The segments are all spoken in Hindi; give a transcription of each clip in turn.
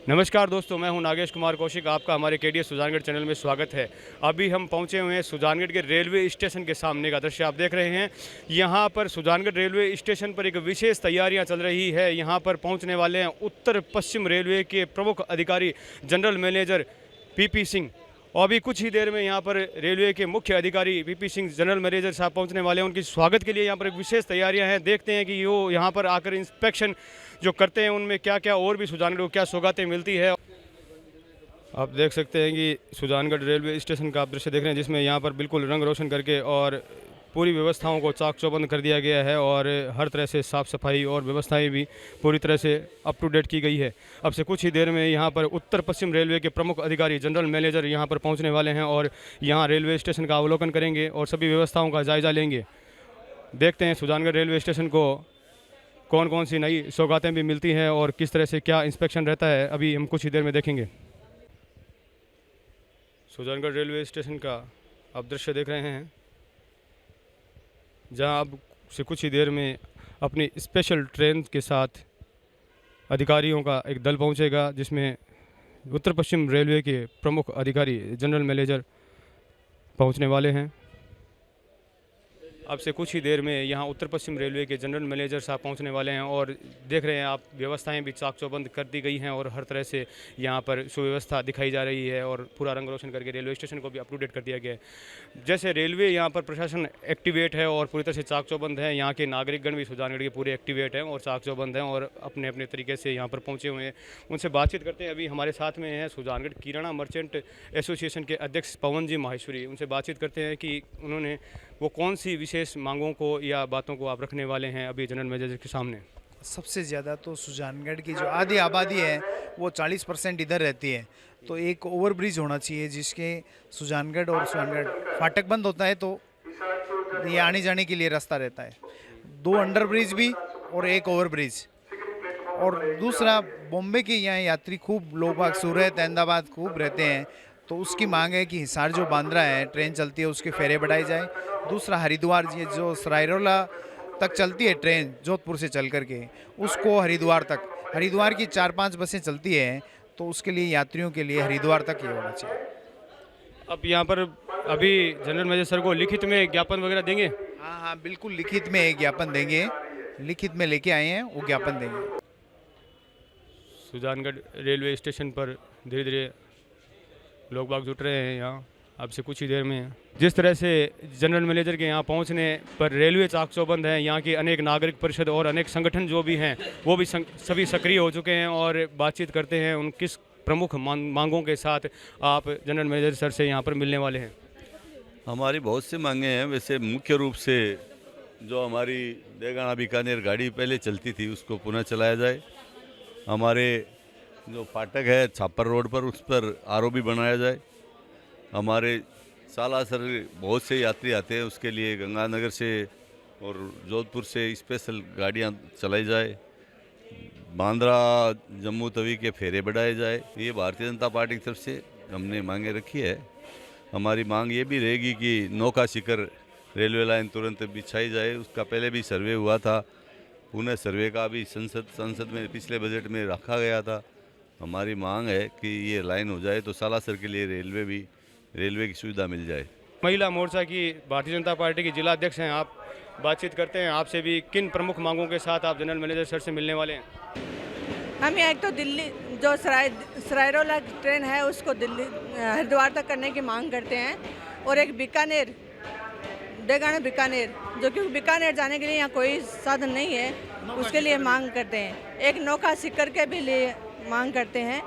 नमस्कार दोस्तों, मैं हूं नागेश कुमार कौशिक। आपका हमारे केडीएस सुजानगढ़ चैनल में स्वागत है। अभी हम पहुंचे हुए हैं सुजानगढ़ के रेलवे स्टेशन के सामने का दृश्य आप देख रहे हैं। यहां पर सुजानगढ़ रेलवे स्टेशन पर एक विशेष तैयारियां चल रही है। यहां पर पहुंचने वाले हैं उत्तर पश्चिम रेलवे के प्रमुख अधिकारी जनरल मैनेजर पीपी सिंह। और अभी कुछ ही देर में यहाँ पर रेलवे के मुख्य अधिकारी पीपी सिंह जनरल मैनेजर साहब पहुँचने वाले हैं। उनकी स्वागत के लिए यहाँ पर एक विशेष तैयारियाँ हैं। देखते हैं कि वो यहाँ पर आकर इंस्पेक्शन जो करते हैं उनमें क्या क्या और भी सुजानगढ़ को क्या सौगातें मिलती है। आप देख सकते हैं कि सुजानगढ़ रेलवे स्टेशन का आप दृश्य देख रहे हैं, जिसमें यहाँ पर बिल्कुल रंग रोशन करके और पूरी व्यवस्थाओं को चाक चौबंद कर दिया गया है और हर तरह से साफ़ सफाई और व्यवस्थाएं भी पूरी तरह से अप टू डेट की गई है। अब से कुछ ही देर में यहाँ पर उत्तर पश्चिम रेलवे के प्रमुख अधिकारी जनरल मैनेजर यहाँ पर पहुँचने वाले हैं और यहाँ रेलवे स्टेशन का अवलोकन करेंगे और सभी व्यवस्थाओं का जायज़ा लेंगे। देखते हैं सुजानगढ़ रेलवे स्टेशन को कौन कौन सी नई सौगातें भी मिलती हैं और किस तरह से क्या इंस्पेक्शन रहता है, अभी हम कुछ ही देर में देखेंगे। सुजानगढ़ रेलवे स्टेशन का आप दृश्य देख रहे हैं, जहां अब से कुछ ही देर में अपनी स्पेशल ट्रेन के साथ अधिकारियों का एक दल पहुंचेगा, जिसमें उत्तर पश्चिम रेलवे के प्रमुख अधिकारी जनरल मैनेजर पहुंचने वाले हैं। अब से कुछ ही देर में यहाँ उत्तर पश्चिम रेलवे के जनरल मैनेजर साहब पहुँचने वाले हैं और देख रहे हैं आप व्यवस्थाएं भी चाक चौबंद कर दी गई हैं और हर तरह से यहाँ पर सुव्यवस्था दिखाई जा रही है और पूरा रंग रोशन करके रेलवे स्टेशन को भी अप टू डेट कर दिया गया है। जैसे रेलवे यहाँ पर प्रशासन एक्टिवेट है और पूरी तरह से चाक चौबंद है, यहाँ के नागरिकगण भी सुजानगढ़ के पूरे एक्टिवेट हैं और चाक चौबंद हैं और अपने अपने तरीके से यहाँ पर पहुँचे हुए हैं। उनसे बातचीत करते हैं। अभी हमारे साथ में हैं सुजानगढ़ किराना मर्चेंट एसोसिएशन के अध्यक्ष पवन जी माहेश्वरी। उनसे बातचीत करते हैं कि उन्होंने वो कौन सी विशेष मांगों को या बातों को आप रखने वाले हैं अभी जनरल मैनेजर के सामने। सबसे ज़्यादा तो सुजानगढ़ की जो आधी आबादी है वो 40% इधर रहती है, तो एक ओवरब्रिज होना चाहिए जिसके सुजानगढ़ और सुजानगढ़ फाटक बंद होता है तो ये आने जाने के लिए रास्ता रहता है। 2 अंडरब्रिज भी और एक ओवरब्रिज। और दूसरा, बॉम्बे के यहाँ यात्री खूब लोग बाग सूरत अहमदाबाद खूब रहते हैं, तो उसकी मांग है कि हिसार जो बांद्रा है ट्रेन चलती है उसके फेरे बढ़ाए जाए। दूसरा, हरिद्वार ये जो सरायरोला तक चलती है ट्रेन जोधपुर से चल करके, उसको हरिद्वार तक, हरिद्वार की 4-5 बसें चलती है तो उसके लिए यात्रियों के लिए हरिद्वार तक ये होना चाहिए। अब यहाँ पर अभी जनरल मैनेजर सर को लिखित में ज्ञापन वगैरह देंगे। हाँ हाँ बिल्कुल, लिखित में एक ज्ञापन देंगे, लिखित में लेके आए हैं वो ज्ञापन देंगे। सुजानगढ़ रेलवे स्टेशन पर धीरे धीरे लोग बाग जुट रहे हैं यहाँ। अब से कुछ ही देर में जिस तरह से जनरल मैनेजर के यहाँ पहुँचने पर रेलवे चाक चौबंद है, यहाँ के अनेक नागरिक परिषद और अनेक संगठन जो भी हैं वो भी सभी सक्रिय हो चुके हैं और बातचीत करते हैं उन किस प्रमुख मांगों के साथ आप जनरल मैनेजर सर से यहाँ पर मिलने वाले हैं। हमारी बहुत सी मांगे हैं। वैसे मुख्य रूप से जो हमारी देगाना बीकानेर गाड़ी पहले चलती थी उसको पुनः चलाया जाए। हमारे जो फाटक है छापर रोड पर उस पर आरओबी बनाया जाए। हमारे सालासर बहुत से यात्री आते हैं, उसके लिए गंगानगर से और जोधपुर से स्पेशल गाड़ियां चलाई जाए। बांद्रा जम्मू तवी के फेरे बढ़ाए जाए। ये भारतीय जनता पार्टी की तरफ से हमने मांगे रखी है। हमारी मांग ये भी रहेगी कि नौका शिखर रेलवे लाइन तुरंत बिछाई जाए। उसका पहले भी सर्वे हुआ था, पुनः सर्वे का भी संसद में पिछले बजट में रखा गया था। हमारी मांग है कि ये लाइन हो जाए तो सालासर के लिए रेलवे की सुविधा मिल जाए। महिला मोर्चा की भारतीय जनता पार्टी की जिला अध्यक्ष हैं, आप बातचीत करते हैं। आपसे भी किन प्रमुख मांगों के साथ आप जनरल मैनेजर सर से मिलने वाले हैं। हम एक तो दिल्ली जो सरायरोला ट्रेन है उसको दिल्ली हरिद्वार तक करने की मांग करते हैं, और एक बीकानेर डेगाना बीकानेर जो कि बीकानेर जाने के लिए यहाँ कोई साधन नहीं है उसके लिए मांग करते हैं। एक नौका सिक्कर के भी लिए मांग करते हैं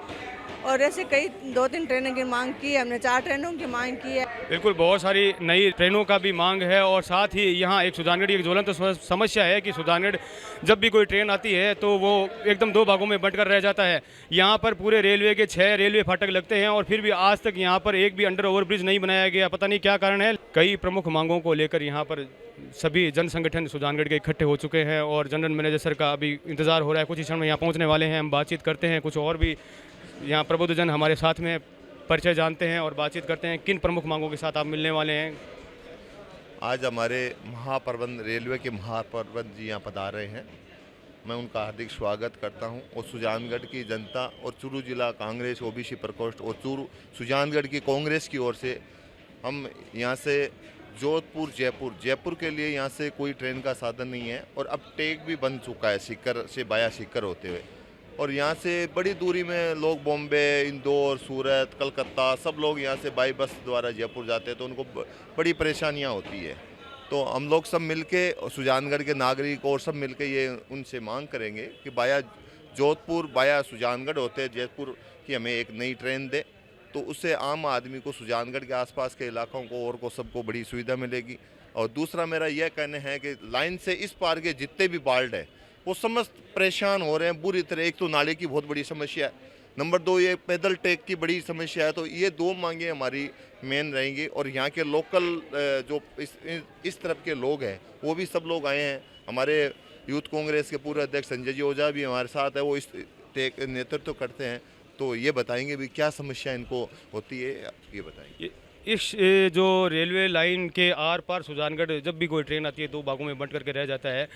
और ऐसे कई 2-3 ट्रेनों की मांग की है हमने, 4 ट्रेनों की मांग की है। बिल्कुल, बहुत सारी नई ट्रेनों का भी मांग है और साथ ही यहाँ एक सुजानगढ़ की एक ज्वलंत समस्या है कि सुजानगढ़ जब भी कोई ट्रेन आती है तो वो एकदम 2 भागों में बंटकर रह जाता है। यहाँ पर पूरे रेलवे के 6 रेलवे फाटक लगते हैं और फिर भी आज तक यहाँ पर एक भी अंडर ओवरब्रिज नहीं बनाया गया। पता नहीं क्या कारण है। कई प्रमुख मांगों को लेकर यहाँ पर सभी जन संगठन सुजानगढ़ के इकट्ठे हो चुके हैं और जनरल मैनेजर सर का अभी इंतजार हो रहा है। कुछ ही क्षण में यहाँ पहुँचने वाले हैं। हम बातचीत करते हैं, कुछ और भी यहाँ प्रबुद्धजन हमारे साथ में परिचय जानते हैं और बातचीत करते हैं किन प्रमुख मांगों के साथ आप मिलने वाले हैं। आज हमारे महाप्रबंध रेलवे के महाप्रबंध जी यहाँ पधार रहे हैं मैं उनका हार्दिक स्वागत करता हूं और सुजानगढ़ की जनता और चूरू जिला कांग्रेस ओबीसी प्रकोष्ठ और सुजानगढ़ की कांग्रेस की ओर से हम यहां से जोधपुर जयपुर के लिए यहाँ से कोई ट्रेन का साधन नहीं है और अब टेक भी बन चुका है सीकर से बाया सीकर होते हुए। और यहाँ से बड़ी दूरी में लोग बॉम्बे, इंदौर, सूरत, कलकत्ता सब लोग यहाँ से बाई बस द्वारा जयपुर जाते हैं, तो उनको बड़ी परेशानियाँ होती है। तो हम लोग सब मिलके सुजानगढ़ के नागरिक और सब मिलके ये उनसे मांग करेंगे कि बाया जोधपुर बाया सुजानगढ़ होते जयपुर की हमें एक नई ट्रेन दे, तो उससे आम आदमी को सुजानगढ़ के आसपास के इलाकों को और को सबको बड़ी सुविधा मिलेगी। और दूसरा मेरा यह कहना है कि लाइन से इस पार के जितने भी वार्ड है वो समस्त परेशान हो रहे हैं बुरी तरह। एक तो नाले की बहुत बड़ी समस्या है, नंबर 2 ये पैदल टेक की बड़ी समस्या है। तो ये 2 मांगे हमारी मेन रहेंगी। और यहाँ के लोकल जो इस तरफ के लोग हैं वो भी सब लोग आए हैं। हमारे यूथ कांग्रेस के पूर्व अध्यक्ष संजय जी ओझा भी हमारे साथ है, वो इस टेक नेतृत्व करते हैं। तो ये बताएंगे भी क्या समस्या इनको होती है, ये बताएंगे। इस जो रेलवे लाइन के आर पार सुजानगढ़ जब भी कोई ट्रेन आती है 2 भागों में बंट करके रह जाता है,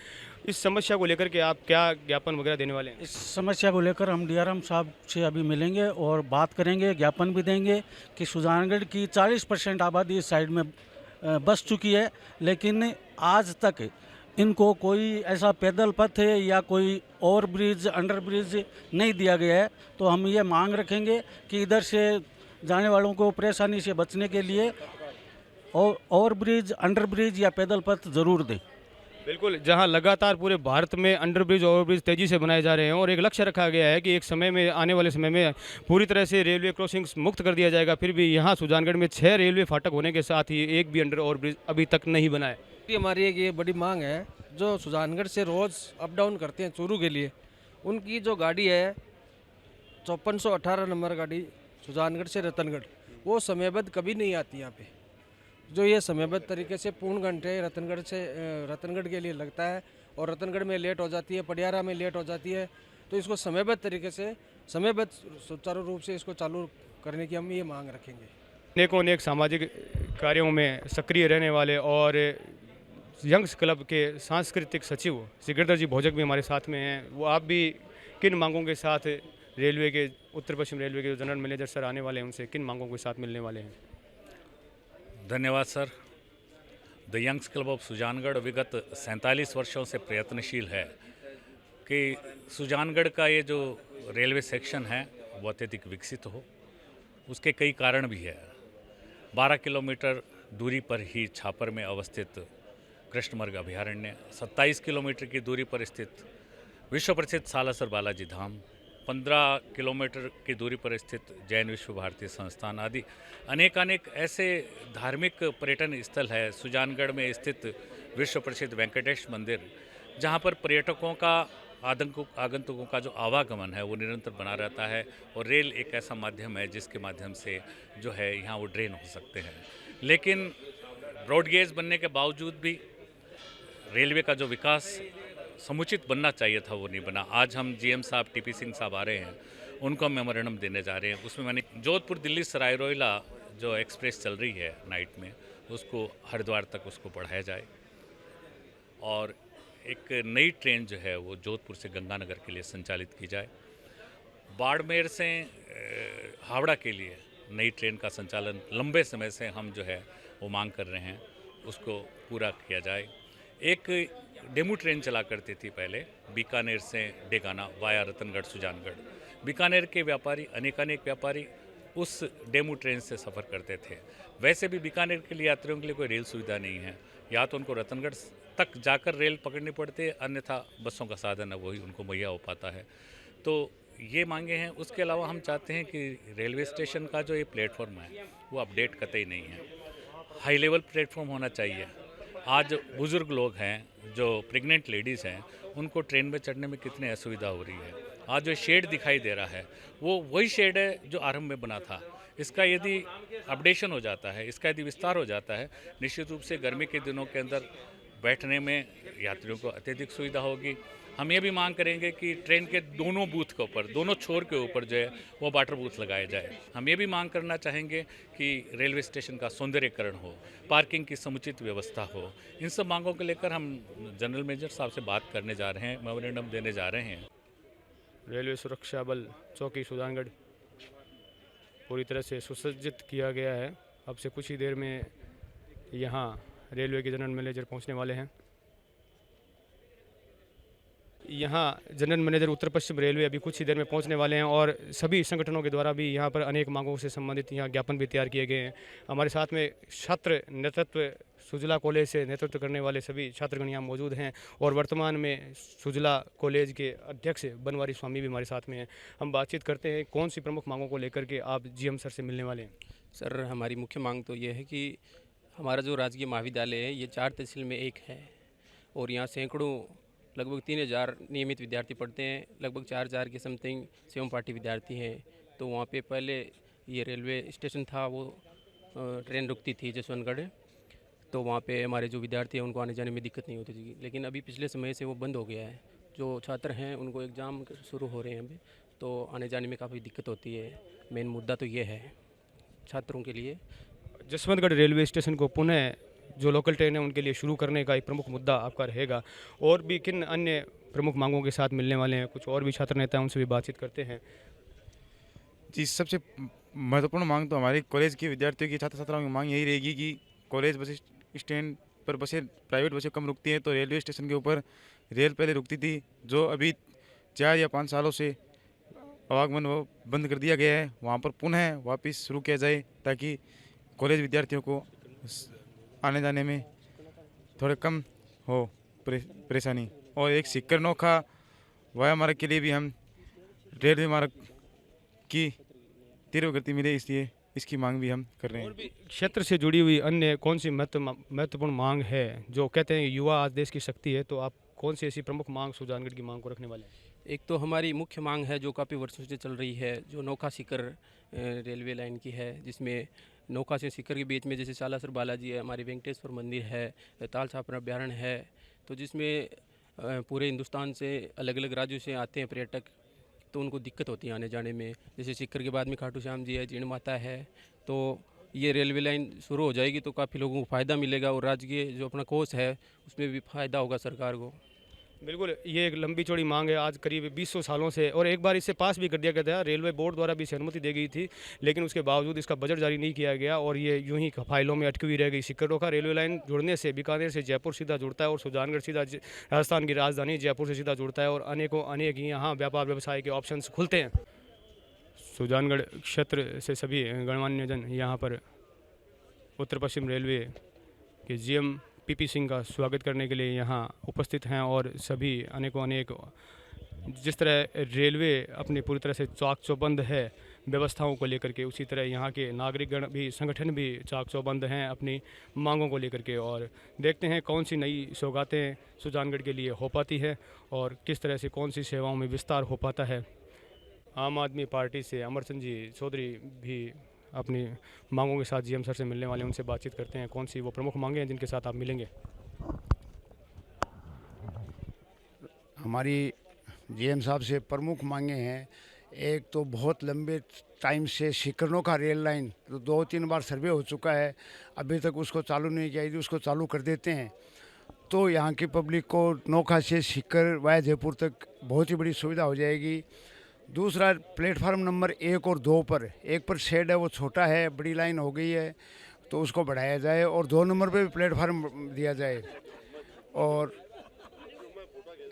इस समस्या को लेकर के आप क्या ज्ञापन वगैरह देने वाले हैं? इस समस्या को लेकर हम डीआरएम साहब से अभी मिलेंगे और बात करेंगे, ज्ञापन भी देंगे कि सुजानगढ़ की 40% आबादी इस साइड में बस चुकी है, लेकिन आज तक इनको कोई ऐसा पैदल पथ या कोई ओवर ब्रिज, अंडर ब्रिज नहीं दिया गया है। तो हम ये मांग रखेंगे कि इधर से जाने वालों को परेशानी से बचने के लिए ओवर ब्रिज, अंडर ब्रिज या पैदल पथ ज़रूर दें। बिल्कुल, जहां लगातार पूरे भारत में अंडर ब्रिज, ओवर ब्रिज तेज़ी से बनाए जा रहे हैं और एक लक्ष्य रखा गया है कि एक समय में, आने वाले समय में पूरी तरह से रेलवे क्रॉसिंग्स मुक्त कर दिया जाएगा, फिर भी यहाँ सुजानगढ़ में 6 रेलवे फाटक होने के साथ ही एक भी अंडर ओवर ब्रिज अभी तक नहीं बना है। हमारी एक ये बड़ी मांग है, जो सुजानगढ़ से रोज़ अप डाउन करते हैं चूरू के लिए, उनकी जो गाड़ी है 5418 नंबर गाड़ी सुजानगढ़ से रतनगढ़, वो समयबद्ध कभी नहीं आती यहाँ पे। जो ये समयबद्ध तरीके से पूर्ण घंटे रतनगढ़ के लिए लगता है और रतनगढ़ में लेट हो जाती है, पटियाला में लेट हो जाती है। तो इसको समयबद्ध तरीके से, समयबद्ध सुचारू रूप से इसको चालू करने की हम ये मांग रखेंगे। अनेक सामाजिक कार्यों में सक्रिय रहने वाले और यंग्स क्लब के सांस्कृतिक सचिव सिकंदर जी भोजक भी हमारे साथ में हैं। वो आप भी किन मांगों के साथ रेलवे के, उत्तर पश्चिम रेलवे के जो जनरल मैनेजर सर आने वाले हैं, उनसे किन मांगों के साथ मिलने वाले हैं? धन्यवाद sir. The youngs club of Sujangarh विगत 47 वर्षों से प्रयत्नशील है कि सुजानगढ़ का ये जो रेलवे सेक्शन है वो अत्यधिक विकसित हो। उसके कई कारण भी है। 12 किलोमीटर दूरी पर ही छापर में अवस्थित कृष्णमृग अभयारण्य, 27 किलोमीटर की दूरी पर स्थित विश्व प्रसिद्ध सालासर बालाजी धाम, 15 किलोमीटर की दूरी पर स्थित जैन विश्व भारती संस्थान आदि अनेक ऐसे धार्मिक पर्यटन स्थल है। सुजानगढ़ में स्थित विश्व प्रसिद्ध वेंकटेश मंदिर, जहाँ पर पर्यटकों का, आगंतुकों का जो आवागमन है वो निरंतर बना रहता है और रेल एक ऐसा माध्यम है जिसके माध्यम से जो है यहाँ वो ड्रेन हो सकते हैं। लेकिन ब्रॉडगेज बनने के बावजूद भी रेलवे का जो विकास समुचित बनना चाहिए था वो नहीं बना। आज हम जीएम साहब टीपी सिंह साहब आ रहे हैं, उनको हम मेमोरेंडम देने जा रहे हैं। उसमें मैंने जोधपुर दिल्ली सराय रोहिला जो एक्सप्रेस चल रही है नाइट में, उसको हरिद्वार तक उसको बढ़ाया जाए और एक नई ट्रेन जो है वो जोधपुर से गंगानगर के लिए संचालित की जाए। बाड़मेर से हावड़ा के लिए नई ट्रेन का संचालन लंबे समय से हम जो है वो मांग कर रहे हैं, उसको पूरा किया जाए। एक डेमू ट्रेन चला करती थी पहले बीकानेर से डेगाना वाया रतनगढ़ सुजानगढ़। बीकानेर के व्यापारी, अनेकानेक व्यापारी उस डेमू ट्रेन से सफ़र करते थे। वैसे भी बीकानेर के लिए यात्रियों के लिए कोई रेल सुविधा नहीं है, या तो उनको रतनगढ़ तक जाकर रेल पकड़नी पड़ती है, अन्यथा बसों का साधन है वही उनको मुहैया हो पाता है। तो ये मांगे हैं। उसके अलावा हम चाहते हैं कि रेलवे स्टेशन का जो ये प्लेटफॉर्म है वो अपडेट कतई नहीं है, हाई लेवल प्लेटफॉर्म होना चाहिए। आज बुज़ुर्ग लोग हैं, जो प्रेग्नेंट लेडीज़ हैं, उनको ट्रेन में चढ़ने में कितनी असुविधा हो रही है। आज जो शेड दिखाई दे रहा है वो वही शेड है जो आरंभ में बना था। इसका यदि अपडेशन हो जाता है, इसका यदि विस्तार हो जाता है, निश्चित रूप से गर्मी के दिनों के अंदर बैठने में यात्रियों को अत्यधिक सुविधा होगी। हम ये भी मांग करेंगे कि ट्रेन के दोनों बूथ के ऊपर, दोनों छोर के ऊपर जो है वो वाटर बूथ लगाए जाए। हम ये भी मांग करना चाहेंगे कि रेलवे स्टेशन का सौंदर्यीकरण हो, पार्किंग की समुचित व्यवस्था हो। इन सब मांगों को लेकर हम जनरल मैनेजर साहब से बात करने जा रहे हैं, मेमोरेंडम देने जा रहे हैं। रेलवे सुरक्षा बल चौकी सुजानगढ़ पूरी तरह से सुसज्जित किया गया है। अब से कुछ ही देर में यहाँ रेलवे के जनरल मैनेजर पहुँचने वाले हैं। यहाँ जनरल मैनेजर उत्तर पश्चिम रेलवे अभी कुछ ही देर में पहुंचने वाले हैं और सभी संगठनों के द्वारा भी यहाँ पर अनेक मांगों से संबंधित यहाँ ज्ञापन भी तैयार किए गए हैं। हमारे साथ में छात्र नेतृत्व सुजला कॉलेज से नेतृत्व करने वाले सभी छात्रगण यहाँ मौजूद हैं और वर्तमान में सुजला कॉलेज के अध्यक्ष बनवारी स्वामी भी हमारे साथ में हैं। हम बातचीत करते हैं कौन सी प्रमुख मांगों को लेकर के आप जीएम सर से मिलने वाले हैं। सर, हमारी मुख्य मांग तो ये है कि हमारा जो राजकीय महाविद्यालय है ये 4 तहसील में एक है और यहाँ सैकड़ों लगभग 3000 नियमित विद्यार्थी पढ़ते हैं। लगभग 4000 के समथिंग सेवम पार्टी विद्यार्थी हैं। तो वहाँ पे पहले ये रेलवे स्टेशन था, वो ट्रेन रुकती थी जसवंतगढ़, तो वहाँ पे हमारे जो विद्यार्थी हैं उनको आने जाने में दिक्कत नहीं होती थी। लेकिन अभी पिछले समय से वो बंद हो गया है। जो छात्र हैं उनको एग्ज़ाम शुरू हो रहे हैं अभी, तो आने जाने में काफ़ी दिक्कत होती है। मेन मुद्दा तो ये है छात्रों के लिए। जसवंतगढ़ रेलवे स्टेशन को पुनः जो लोकल ट्रेन है उनके लिए शुरू करने का एक प्रमुख मुद्दा आपका रहेगा। और भी किन अन्य प्रमुख मांगों के साथ मिलने वाले हैं? कुछ और भी छात्र नेता हैं, उनसे भी बातचीत करते हैं। जी, सबसे महत्वपूर्ण मांग तो हमारे कॉलेज के विद्यार्थियों की, छात्र छात्राओं की मांग यही रहेगी कि कॉलेज बस स्टैंड पर बसें, प्राइवेट बसें कम रुकती हैं, तो रेलवे स्टेशन के ऊपर रेल पहले रुकती थी, जो अभी 4 या 5 सालों से आवागमन वो बंद कर दिया गया है। वहाँ पर पुनः वापस शुरू किया जाए ताकि कॉलेज विद्यार्थियों को आने जाने में थोड़े कम हो परेशानी। और एक सिक्कर नोखा वाया मार्ग के लिए भी हम रेलवे मार्ग की तीव्र गति मिले, इसलिए इसकी मांग भी हम कर रहे हैं। और भी क्षेत्र से जुड़ी हुई अन्य कौन सी महत्वपूर्ण मांग है? जो कहते हैं युवा आज देश की शक्ति है, तो आप कौन सी ऐसी प्रमुख मांग सुजानगढ़ की मांग को रखने वाले हैं? एक तो हमारी मुख्य मांग है जो काफ़ी वर्षों से चल रही है, जो नौका सीकर रेलवे लाइन की है, जिसमें नौका से सीकर के बीच में जैसे सालासर बालाजी है, हमारी वेंकटेश्वर मंदिर है, ताल छापर अभ्यारण्य है, तो जिसमें पूरे हिंदुस्तान से अलग अलग राज्यों से आते हैं पर्यटक, तो उनको दिक्कत होती है आने जाने में। जैसे सीकर के बाद में खाटू श्याम जी है, जीण माता है, तो ये रेलवे लाइन शुरू हो जाएगी तो काफ़ी लोगों को फ़ायदा मिलेगा और राज्य के जो अपना कोष है उसमें भी फ़ायदा होगा सरकार को। बिल्कुल, ये एक लंबी चौड़ी मांग है आज करीब 200 सालों से, और एक बार इसे पास भी कर दिया गया था। रेलवे बोर्ड द्वारा भी इसे अनुमति दी गई थी, लेकिन उसके बावजूद इसका बजट जारी नहीं किया गया और ये यूं ही फाइलों में अटकी हुई रह गई। सिक्करों का रेलवे लाइन जुड़ने से बीकानेर से जयपुर सीधा जुड़ता है और सुजानगढ़ सीधा राजस्थान की राजधानी जयपुर से सीधा जुड़ता है और अनेक यहाँ व्यापार व्यवसाय के ऑप्शंस खुलते हैं। सुजानगढ़ क्षेत्र से सभी गणमान्य जन यहाँ पर उत्तर पश्चिम रेलवे के जीएम पीपी सिंह का स्वागत करने के लिए यहाँ उपस्थित हैं और सभी अनेक जिस तरह रेलवे अपनी पूरी तरह से चाक चौबंद है व्यवस्थाओं को लेकर के, उसी तरह यहाँ के नागरिकगण भी, संगठन भी चाक चौबंद हैं अपनी मांगों को लेकर के। और देखते हैं कौन सी नई सौगातें सुजानगढ़ के लिए हो पाती है और किस तरह से कौन सी सेवाओं में विस्तार हो पाता है। आम आदमी पार्टी से अमरचंद जी चौधरी भी अपनी मांगों के साथ जीएम सर से मिलने वाले, उनसे बातचीत करते हैं कौन सी वो प्रमुख मांगे हैं जिनके साथ आप मिलेंगे। हमारी जीएम साहब से प्रमुख मांगे हैं, एक तो बहुत लंबे टाइम से सीकरनों का रेल लाइन तो 2-3 बार सर्वे हो चुका है, अभी तक उसको चालू नहीं किया। यदि उसको चालू कर देते हैं तो यहाँ की पब्लिक को नोखा से सीकर वाया जयपुर तक बहुत ही बड़ी सुविधा हो जाएगी। दूसरा, प्लेटफार्म नंबर 1 और 2 पर, 1 पर शेड है वो छोटा है, बड़ी लाइन हो गई है, तो उसको बढ़ाया जाए और 2 नंबर पे भी प्लेटफार्म दिया जाए और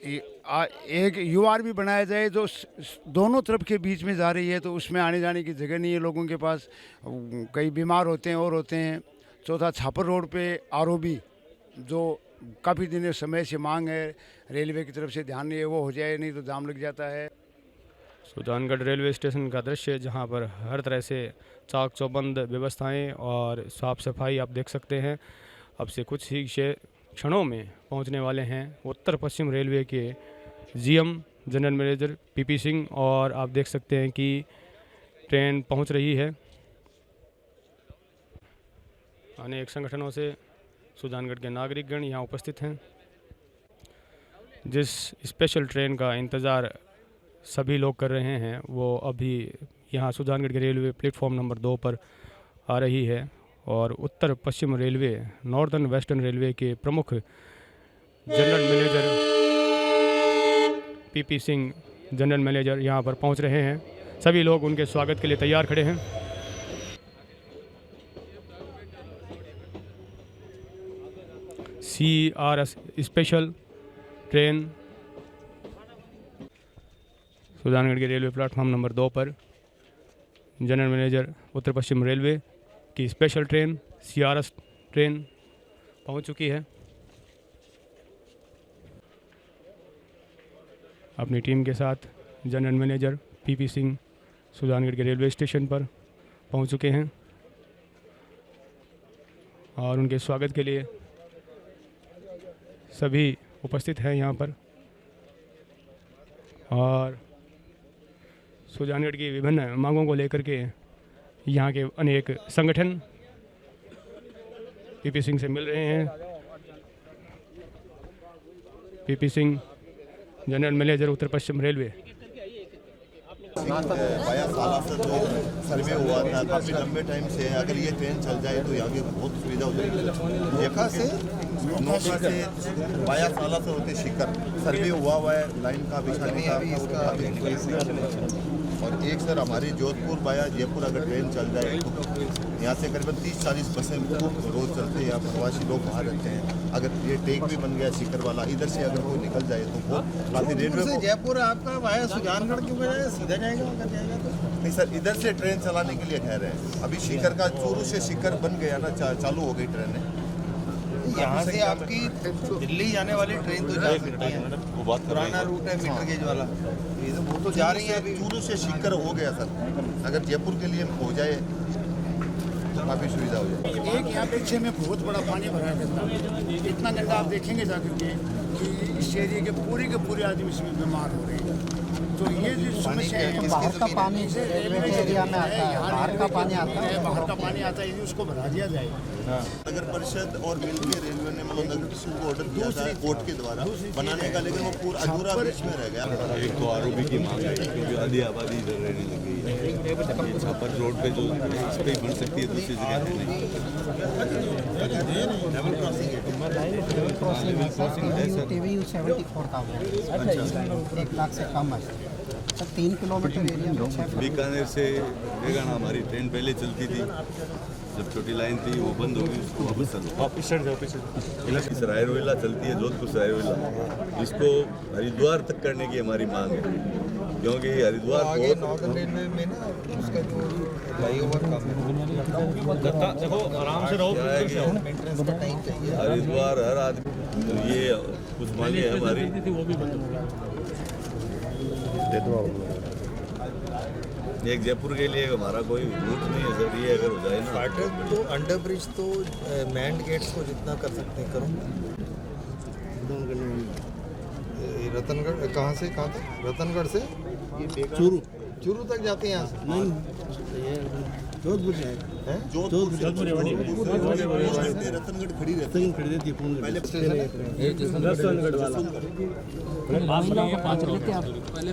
एक यूआर भी बनाया जाए जो दोनों तरफ के बीच में जा रही है, तो उसमें आने जाने की जगह नहीं है लोगों के पास, कई बीमार होते हैं और होते हैं। चौथा, छापर रोड पे आरओबी जो काफ़ी दिनों समय से मांग है, रेलवे की तरफ से ध्यान नहीं है, वो हो जाए, नहीं तो जाम लग जाता है। सुजानगढ़ रेलवे स्टेशन का दृश्य जहां पर हर तरह से चाक चौबंद व्यवस्थाएं और साफ़ सफाई आप देख सकते हैं। अब से कुछ ही क्षणों में पहुंचने वाले हैं उत्तर पश्चिम रेलवे के GM general manager PP Singh, और आप देख सकते हैं कि ट्रेन पहुंच रही है। अनेक संगठनों से सुजानगढ़ के नागरिकगण यहाँ उपस्थित हैं। जिस स्पेशल ट्रेन का इंतज़ार सभी लोग कर रहे हैं वो अभी यहाँ सुजानगढ़ के रेलवे प्लेटफॉर्म नंबर 2 पर आ रही है। और उत्तर पश्चिम रेलवे नॉर्दर्न वेस्टर्न रेलवे के प्रमुख general manager PP Singh general manager यहाँ पर पहुँच रहे हैं। सभी लोग उनके स्वागत के लिए तैयार खड़े हैं। CRS स्पेशल ट्रेन सुजानगढ़ के रेलवे प्लेटफॉर्म नंबर 2 पर जनरल मैनेजर उत्तर पश्चिम रेलवे की स्पेशल ट्रेन CRS ट्रेन पहुंच चुकी है। अपनी टीम के साथ general manager PP Singh Sujangarh के रेलवे स्टेशन पर पहुंच चुके हैं और उनके स्वागत के लिए सभी उपस्थित हैं यहाँ पर। और सुजानगढ़ की विभिन्न मांगों को लेकर के यहाँ के अनेक संगठन पीपी सिंह से मिल रहे हैं। पीपी सिंह जनरल मैनेजर उत्तर पश्चिम रेलवे। बाया साला से जो सर्वे हुआ था काफ़ी लंबे टाइम से, अगर ये ट्रेन चल जाए तो यहाँ की बहुत सुविधा हो जाएगी। जयपुर से नौका से बाया साला से होते शिखर सर्वे हुआ है, लाइन का और एक सर हमारी जोधपुर बाया जयपुर अगर ट्रेन चल जाए तो यहाँ से करीबन 30-40 बसें रोज़ चलते हैं। यहाँ प्रवासी लोग बाहर रहते हैं। अगर ये टेक भी बन गया शिखर वाला, इधर से अगर कोई निकल जाए तो बहुत काफ़ी रेलवे से जयपुर आपका वाया सुजानगढ़ क्यों बजाय सीधा जाएगा अगर जाएगा तो? नहीं सर, इधर से ट्रेन चलाने के लिए कह रहे हैं। अभी शिखर का चूरू से शिखर बन गया ना, चालू हो गई ट्रेनें। यहाँ से आपकी दिल्ली जाने वाली ट्रेन तो जा सकती है, वो बात पुराना रूट है मीटर गेज वाला, ये तो वो तो जा रही है अभी। चूरू से शिखर हो गया सर, अगर जयपुर के लिए हो जाए तो काफ़ी सुविधा हो जाए। एक यहाँ पीछे में बहुत बड़ा पानी भरा रहता है, इतना गंदा आप देखेंगे जाकर के कि इस एरिया के पूरे आदमी इसमें बीमार हो रहे हैं। तो ये जो समस्या है, बाहर का पानी से एरिया में आता है, बाहर का पानी आता है, बाहर का पानी आता है, यदि उसको भरा दिया जाए। नगर परिषद और मिलके रेलवे ने मतलब नगर परिषद को ऑर्डर दिया था कोर्ट के द्वारा बनाने का, लेकिन वो पूरा अधूरा बीच में रह गया। एक तो आरओबी की मांग है क्योंकि आधी आबादी इधर रहने लग गई है। ये छापर रोड पे जो इस पे ही बन सकती है, दूसरी जगह है नहीं। लेवल क्रॉसिंग है सर, टीवी 74,000 1 लाख से कम है सर। 3 किलोमीटर एरिया में बीकानेर से डेगाना हमारी ट्रेन पहले चलती थी, जब छोटी लाइन थी वो बंद हो गई, उसको वापस सराय रोहिला चलती है, जोधपुर सराय रोहिला, इसको हरिद्वार तक करने की हमारी मांग है। क्योंकि हरिद्वार नॉर्दर्न रेलवे में ना उसका जो फ्लाईओवर का देखो आराम से रहो, हरिद्वार हर आदमी, तो ये कुछ मांगे हमारी। एक जयपुर के लिए हमारा कोई रूट नहीं है सर, ये अगर हो जाए ना तो अंडर ब्रिज तो मैंड गेट्स को जितना कर सकते हैं करो। रतनगढ़ कहाँ से कहाँ तक? रतनगढ़ से चूरू तक जाते हैं यहाँ से? जोधपुर जाएगा, रतनगढ़ खड़ी रहती है पहले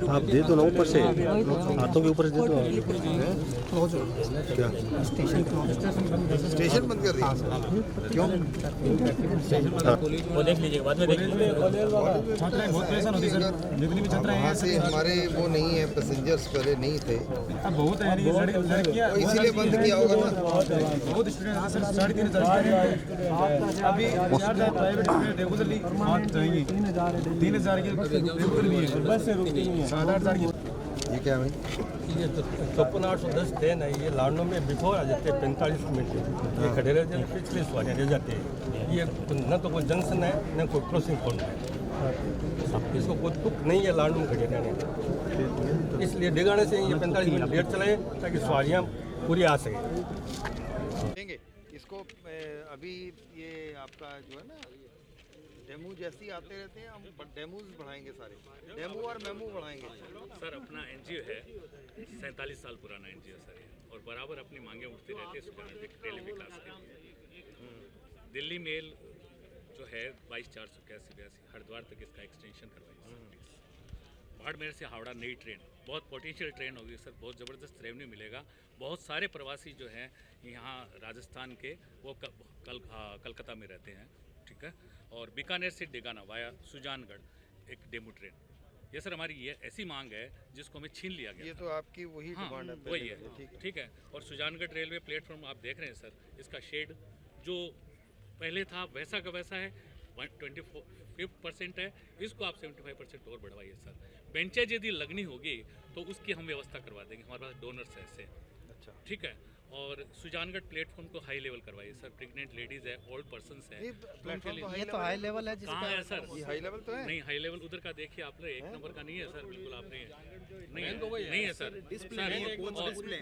आप दे दो ना ऊपर से, हाथों के ऊपर से दे दो। क्या स्टेशन बंद कर दिया? क्यों? वो देख लीजिए, बाद में देख लीजिए। वहाँ से हमारे वो नहीं है, पैसेंजर्स पहले नहीं थे, बहुत है तो इसीलिए बंद किया होगा ना। बहुत स्टूडेंट 3,500 अभी प्राइवेट रेगुलरली 3,000 की रेगुलर भी है, बस से रुकती नहीं है। 7,000 की ये क्या भाई? ये 54,810 ट्रेन है, ये लाडो में बिफोर आ जाते हैं 45 मिनट, ये खड़े रहते हैं, पिछले सवारियाँ रह जाते हैं। ये न तो कोई जंक्शन है न कोई क्रॉसिंग पॉइंट है, इसको कोई तुक नहीं है लाडो में खड़े रहने का। इसलिए डेगाने से ये 45 मिनट लेट चलाए ताकि सवारियाँ पूरी आ सके। इसको अभी ये आपका जो है ना डेमो जैसे ही आते रहते हैं, हम डेमोज बढ़ाएंगे, सारे डेमो और मेमो बढ़ाएंगे। सर अपना एनजीओ है, 47 साल पुराना एनजीओ सर है, और बराबर अपनी मांगें उठती रहती है सुजानगढ़ रेल विकास के लिए। दिल्ली मेल जो है 22/481 हरिद्वार तक इसका एक्सटेंशन करवाइए सर प्लीज़। बाड़मेर से हावड़ा नई ट्रेन, बहुत पोटेंशियल ट्रेन होगी सर, बहुत ज़बरदस्त रेवेन्यू मिलेगा। बहुत सारे प्रवासी जो हैं यहाँ राजस्थान के वो कलकत्ता में रहते हैं, ठीक है। और बीकानेर से डेगाना वाया सुजानगढ़ एक डेमू ट्रेन, ये सर हमारी ये ऐसी मांग है जिसको हमें छीन लिया गया। ये था। तो आपकी वही डिमांड है, वही है, ठीक है। और सुजानगढ़ रेलवे प्लेटफॉर्म आप देख रहे हैं सर, इसका शेड जो पहले था वैसा का वैसा है, 25% है, इसको आप 75% और बढ़वाइए सर। बेंचेज यदि लगनी होगी तो उसकी हम व्यवस्था करवा देंगे, हमारे पास डोनर्स है ऐसे, अच्छा ठीक है। और सुजानगढ़ प्लेटफॉर्म को हाई लेवल करवाइए सर, प्रेग्नेंट लेडीज है, ओल्ड पर्सन्स है, ये तो हाई लेवल है कहाँ है सर? ये हाई लेवल तो है नहीं, हाई लेवल उधर का देखिए आप, एक नंबर का नहीं है सर, बिल्कुल आपने नहीं है सर।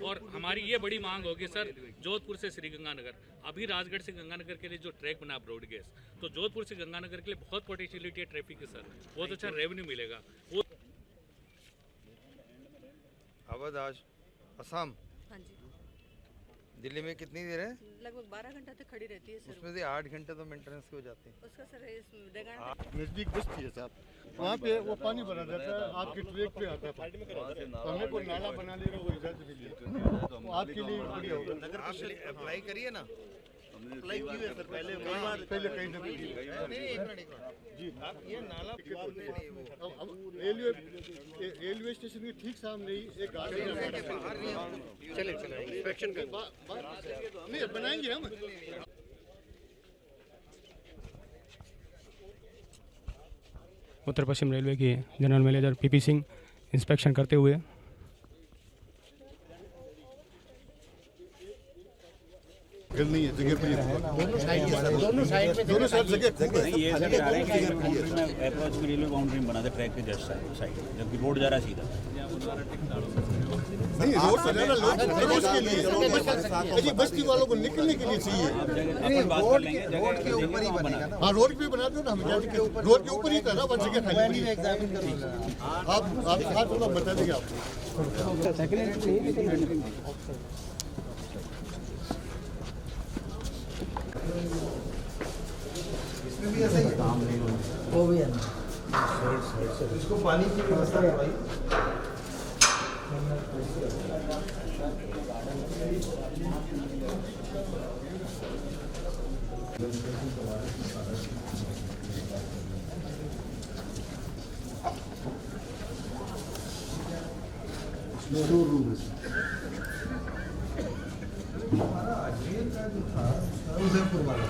और हमारी ये बड़ी मांग होगी सर, जोधपुर से श्रीगंगानगर, अभी राजगढ़ से गंगानगर के लिए जो ट्रैक बना ब्रॉडगेज, तो जोधपुर से गंगानगर के लिए बहुत पोटेंशियलिटी है ट्रैफिक की सर, बहुत अच्छा रेवेन्यू मिलेगा। वो अवध आज असम हाँ जी, दिल्ली में कितनी देर है? लगभग 12 घंटा तक खड़ी रहती है सर। उसमें से 8 घंटे तो मेंटेनेंस के हो जाते हैं। उसका सर इस डेगाना नजदीक बस्ती है साहब, वहाँ पे वो पानी भरा जाता है, आपके ट्रैक पे आता है, तो हमें को नाला बना देगा वो इजाजत के लिए, तो आपके लिए बढ़िया होगा। आप अप्लाई करिए ना, अप्लाई किए सर पहले कहीं ना कहीं जी। आप ये नाला रेलवे स्टेशन के ठीक सामने ही एक गार्डन है, चले इंस्पेक्शन कर नहीं बनाएंगे हम। उत्तर पश्चिम रेलवे के general manager PP Singh inspection करते हुए। नहीं है जगह पे, दोनों साइड जगह ये सर जा रहे हैं कि अप्रोच में रेलवे बाउंड्री में बना दे ट्रैक के जस्ट साइड, जबकि रोड जा रहा है सीधा। नहीं रोड से ज़्यादा लोग के लिए, बस्ती वालों को निकलने के लिए चाहिए। रोड के ऊपर ही बनेगा ना। हाँ रोड पे बना दो ना, हम क्या रोड के ऊपर ही था ना, वो जगह खाली पड़ी है। आप थोड़ा बता देंगे आपको। इसमें भी ऐसा ही है, वो भी है ना, इसको पानी की व्यवस्था करवाई। हमारा अजमेर का जो था उदयपुर वाला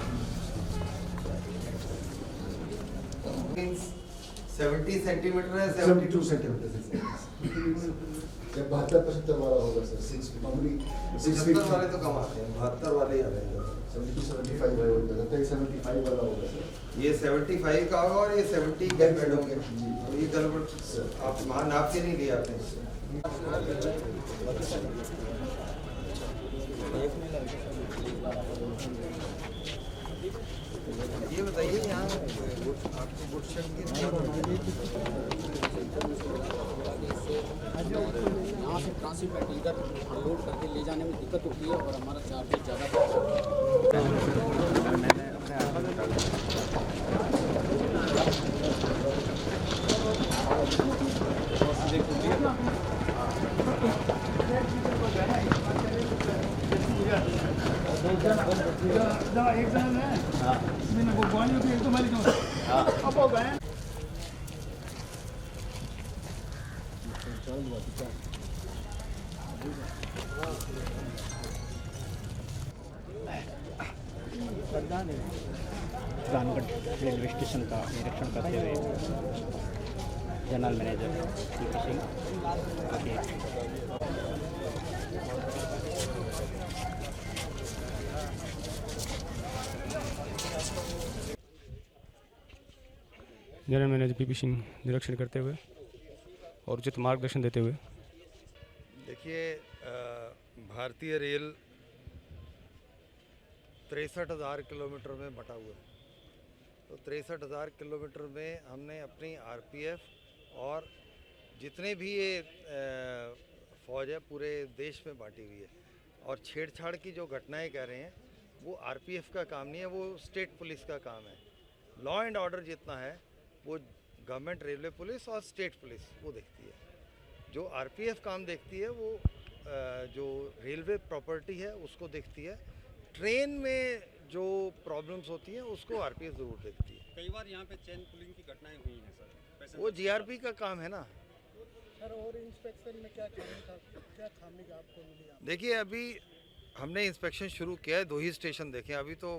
70 सेंटीमीटर है, 72 सेंटीमीटर से 72-75 वाला होगा सर, 6 फीट वाले तो कम आते हैं, 72 वाले ही आ रहे हैं। 75 वाला होगा सर, ये 75 का होगा और ये 70 के बेड होंगे। और ये गलत आप वहाँ नाप के नहीं लिए आपने। ये बताइए यहाँ आपको गुड शेड की यहाँ से ट्रांसपोर्ट इधर अनलोड करके ले जाने में दिक्कत होती है और हमारा चार्जेस ज़्यादा। सुजानगढ़ रेलवे स्टेशन का निरीक्षण करते हुए general manager PP Singh general manager PP Singh निरीक्षण करते हुए और उचित मार्गदर्शन देते हुए। देखिए भारतीय रेल 63,000 किलोमीटर में बटा हुआ है, तो 63,000 किलोमीटर में हमने अपनी आरपीएफ और जितने भी ये फौज है पूरे देश में बांटी हुई है। और छेड़छाड़ की जो घटनाएं कह रहे हैं वो आरपीएफ का काम नहीं है, वो स्टेट पुलिस का काम है। लॉ एंड ऑर्डर जितना है वो गवर्नमेंट रेलवे पुलिस और स्टेट पुलिस वो देखती है। जो आरपीएफ काम देखती है वो जो रेलवे प्रॉपर्टी है उसको देखती है। ट्रेन में जो प्रॉब्लम्स होती हैं उसको आरपीएफ ज़रूर देखती है। कई बार यहाँ पे चेन पुलिंग की घटनाएं हुई हैं सर। वो जीआरपी का काम है ना सर। और इंस्पेक्शन में क्या खामी आपको मिली? देखिए अभी हमने इंस्पेक्शन शुरू किया है, 2 ही स्टेशन देखे, अभी तो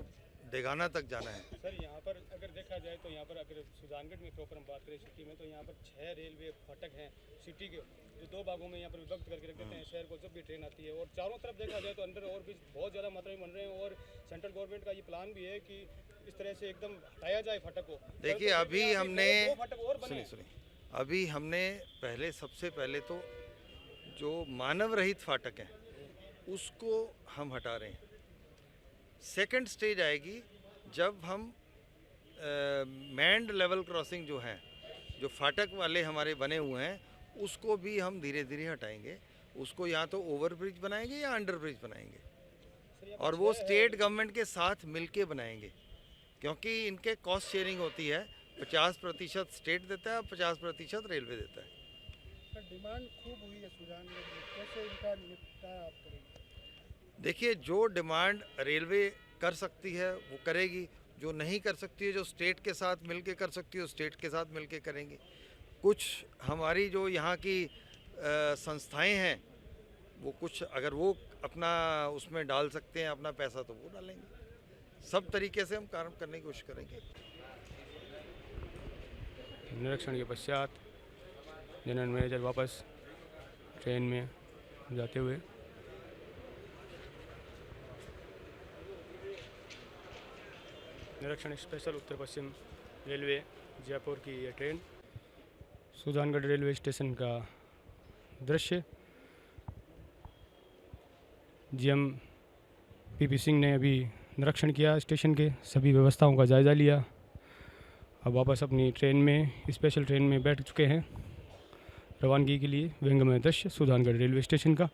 डेगाना तक जाना है। सर यहाँ पर अगर देखा जाए तो यहाँ पर अगर सुजानगढ़ में प्रॉपर हम बात करें सिटी में, तो यहाँ पर 6 रेलवे फाटक हैं सिटी के, जो 2 भागों में यहाँ पर विभक्त करके रख देते हैं शहर को जब भी ट्रेन आती है। और चारों तरफ देखा जाए तो अंडर ओवर ब्रिज बहुत ज़्यादा मात्रा में बन रहे हैं और सेंट्रल गवर्नमेंट का ये प्लान भी है कि इस तरह से एकदम हटाया जाए फाटक को। देखिए अभी हमने सुनिए अभी हमने सबसे पहले तो जो मानव रहित फाटक हैं उसको हम हटा रहे हैं। सेकंड स्टेज आएगी जब हम मैंड लेवल क्रॉसिंग जो हैं, जो फाटक वाले हमारे बने हुए हैं उसको भी हम धीरे धीरे हटाएंगे। उसको या तो ओवर ब्रिज बनाएंगे या अंडर ब्रिज बनाएंगे और वो स्टेट गवर्नमेंट के साथ मिलके बनाएंगे, क्योंकि इनके कॉस्ट शेयरिंग होती है। 50% स्टेट देता है और 50% रेलवे देता है। सर डिमांड खूब हुई है सुजानगढ़ में, कैसे इनका निपटारा आप करेंगे? देखिए जो डिमांड रेलवे कर सकती है वो करेगी, जो नहीं कर सकती है, जो स्टेट के साथ मिलके कर सकती है, स्टेट के साथ मिलके करेंगे। कुछ हमारी जो यहाँ की संस्थाएं हैं वो कुछ अगर वो अपना उसमें डाल सकते हैं अपना पैसा तो वो डालेंगे। सब तरीके से हम काम करने की कोशिश करेंगे। निरीक्षण के पश्चात जनरल मैनेजर वापस ट्रेन में जाते हुए निरीक्षण स्पेशल उत्तर पश्चिम रेलवे जयपुर की ये ट्रेन सुजानगढ़ रेलवे स्टेशन का दृश्य। जीएम पीपी सिंह ने अभी निरीक्षण किया, स्टेशन के सभी व्यवस्थाओं का जायज़ा लिया। अब वापस अपनी ट्रेन में, स्पेशल ट्रेन में बैठ चुके हैं रवानगी के लिए। व्यंगमय दृश्य सुजानगढ़ रेलवे स्टेशन का।